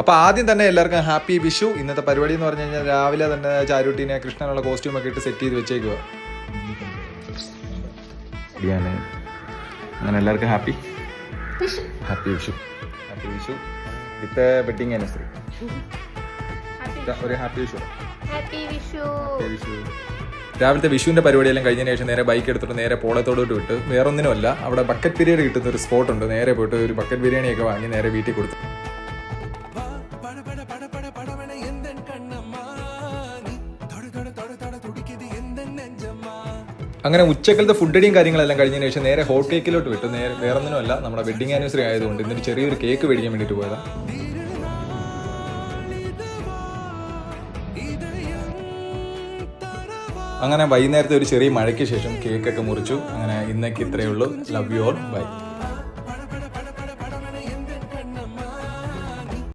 അപ്പോൾ ആദ്യം തന്നെ എല്ലാവർക്കും ഹാപ്പി വിഷു. ഇന്നത്തെ പരിപാടി എന്ന് പറഞ്ഞു കഴിഞ്ഞാൽ രാവിലെ തന്നെ ചാരുട്ടീനെ കൃഷ്ണനുള്ള കോസ്റ്റ്യൂമൊക്കെ ഇട്ട് സെറ്റ് ചെയ്ത് വെച്ചേക്കുക. അങ്ങനെ എല്ലാവർക്കും ഹാപ്പി വിഷു. ഹാപ്പി വിഷു വിത്ത് വെഡിങ് ആനിവേഴ്സറി. ഒരു ഹാപ്പി വിഷു. രാവിലത്തെ വിഷുവിൻ്റെ പരിപാടിയെല്ലാം കഴിഞ്ഞതിന് ശേഷം നേരെ ബൈക്ക് എടുത്തിട്ട് നേരെ പോളത്തോടോട്ട് വിട്ട് വേറൊന്നിനുമല്ല, അവിടെ ബക്കറ്റ് ബിരിയാണി കിട്ടുന്ന ഒരു സ്പോട്ടുണ്ട്. നേരെ പോയിട്ട് ഒരു ബക്കറ്റ് ബിരിയാണിയൊക്കെ വാങ്ങി നേരെ വീട്ടിൽ കൊടുത്തു. അങ്ങനെ ഉച്ചക്കലത്തെ ഫുഡടിയും കാര്യങ്ങളെല്ലാം കഴിഞ്ഞതിന് ശേഷം നേരെ ഹോട്ട് കേക്കിലോട്ട് വിട്ടു. നേരെ വേറൊന്നിനുമല്ല, നമ്മുടെ വെഡിങ് ആനിവേഴ്സറി ആയതുകൊണ്ട് ഇന്നൊരു ചെറിയൊരു കേക്ക് മേടിക്കാൻ വേണ്ടിയിട്ട് പോയതാണ്. അങ്ങനെ വൈകുന്നേരത്തെ ഒരു ചെറിയ മഴയ്ക്ക് ശേഷം കേക്കൊക്കെ മുറിച്ചു. അങ്ങനെ ഇന്നേക്ക് ഇത്രയേ ഉള്ളൂ. Love you all. ബൈ.